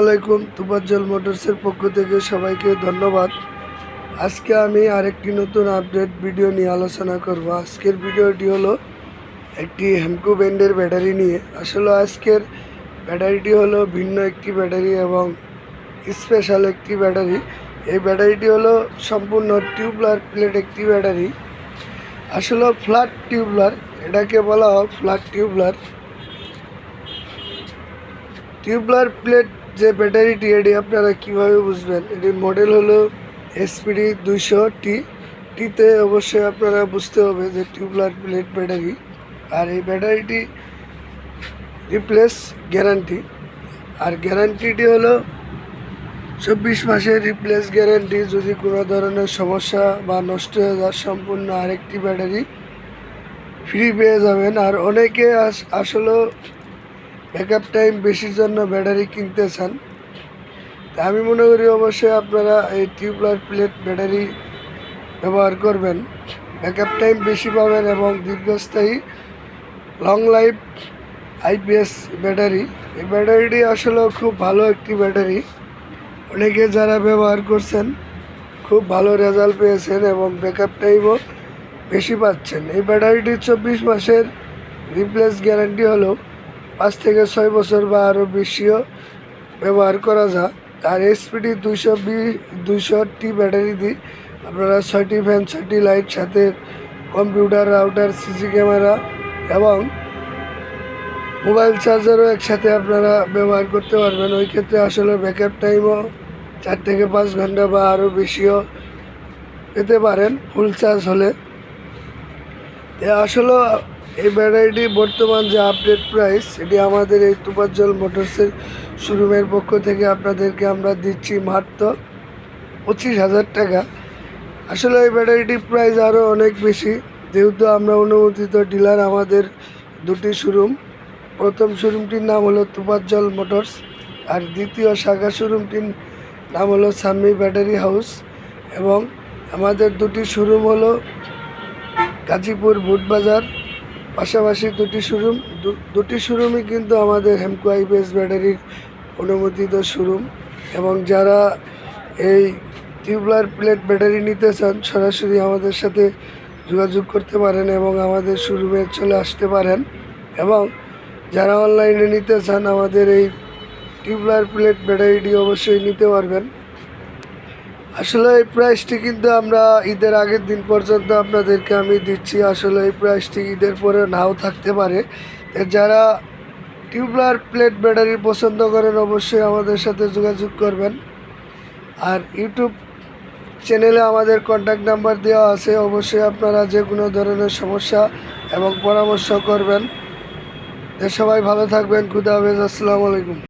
আলাইকুম। তুফাজ্জল মোটরসের পক্ষ থেকে সবাইকে ধন্যবাদ। আজকে আমি আরেকটি নতুন আপডেট ভিডিও নিয়ে আলোচনা করব। আজকের ভিডিওটি হলো একটি হেমকো ব্র্যান্ডের ব্যাটারি নিয়ে। আসলে আজকের ব্যাটারিটি হলো ভিন্ন একটি ব্যাটারি এবং স্পেশাল একটি ব্যাটারি। এই ব্যাটারিটি হলো সম্পূর্ণ টিউবলার প্লেট একটি ব্যাটারি। আসলে ফ্ল্যাট টিউবলার, এটাকে বলা হয় ফ্ল্যাট টিউবলার। টিউবলার প্লেট যে ব্যাটারিটি, এটি আপনারা কীভাবে বুঝবেন? এটির মডেল হলো SPD 200T। টিতে অবশ্যই আপনারা বুঝতে হবে যে টিউবলার প্লেট ব্যাটারি। আর এই ব্যাটারিটি রিপ্লেস গ্যারান্টি, আর গ্যারান্টিটি হলো 24 মাসের রিপ্লেস গ্যারান্টি। যদি কোনো ধরনের সমস্যা বা নষ্ট হয়ে যায়, সম্পূর্ণ আরেকটি ব্যাটারি ফ্রি পেয়ে যাবেন। আর অনেকে আসলে ব্যাকআপ টাইম বেশির জন্য ব্যাটারি কিনতে চান। তা আমি মনে করি অবশ্যই আপনারা এই টিউবলার প্লেট ব্যাটারি ব্যবহার করবেন। ব্যাকআপ টাইম বেশি পাবেন এবং দীর্ঘস্থায়ী লং লাইফ IPS ব্যাটারি। এই ব্যাটারিটি আসলে খুব ভালো একটি ব্যাটারি। অনেকে যারা ব্যবহার করছেন খুব ভালো রেজাল্ট পেয়েছেন এবং ব্যাকআপ টাইমও বেশি পাচ্ছেন। এই ব্যাটারিটির 24 মাসের রিপ্লেস গ্যারান্টি হলো 5 থেকে 6 বছর বা আরও বেশিও ব্যবহার করা যায়। আর SPD 200T ব্যাটারি দিয়ে আপনারা 6টি ফ্যান, 6টি লাইট, সাথে কম্পিউটার, রাউটার, CC ক্যামেরা এবং মোবাইল চার্জারও একসাথে আপনারা ব্যবহার করতে পারবেন। ওই ক্ষেত্রে আসলে ব্যাকআপ টাইমও 4 থেকে 5 ঘন্টা বা আরও বেশিও পেতে পারেন ফুল চার্জ হলে। আসলে এই ব্যাটারিটি বর্তমান যে আপডেট প্রাইস, এটি আমাদের এই তুফাজ্জল মোটরসের শোরুমের পক্ষ থেকে আপনাদেরকে আমরা দিচ্ছি মাত্র 25,000 টাকা। আসলে এই ব্যাটারিটির প্রাইস আরও অনেক বেশি, যেহেতু আমরা অনুমোদিত ডিলার। আমাদের দুটি শোরুম, প্রথম শোরুমটির নাম হলো তুফাজ্জল মোটরস, আর দ্বিতীয় শাখা শোরুমটির নাম হলো সাম্মি ব্যাটারি হাউস। এবং আমাদের দুটি শোরুম হলো গাজীপুর বুটবাজার, পাশাপাশি দুটি শোরুমই কিন্তু আমাদের হেমকো IPS ব্যাটারির অনুমোদিত শোরুম। এবং যারা এই টিউবলার প্লেট ব্যাটারি নিতে চান, সরাসরি আমাদের সাথে যোগাযোগ করতে পারেন এবং আমাদের শোরুমে চলে আসতে পারেন। এবং যারা অনলাইনে নিতে চান, আমাদের এই টিউবলার প্লেট ব্যাটারিটি অবশ্যই নিতে পারবেন। আসলে এই প্রাইসটি কিন্তু আমরা ঈদের আগের দিন পর্যন্ত আপনাদেরকে আমি দিচ্ছি। আসলে এই প্রাইসটি ঈদের পরে নাও থাকতে পারে। যারা টিউবলার প্লেট ব্যাটারি পছন্দ করেন, অবশ্যই আমাদের সাথে যোগাযোগ করবেন। আর ইউটিউব চ্যানেলে আমাদের কন্ট্যাক্ট নাম্বার দেওয়া আছে। অবশ্যই আপনারা যে কোনো ধরনের সমস্যা এবং পরামর্শ করবেন। সবাই ভালো থাকবেন। খুদা হাফেজ। আসসালামু আলাইকুম।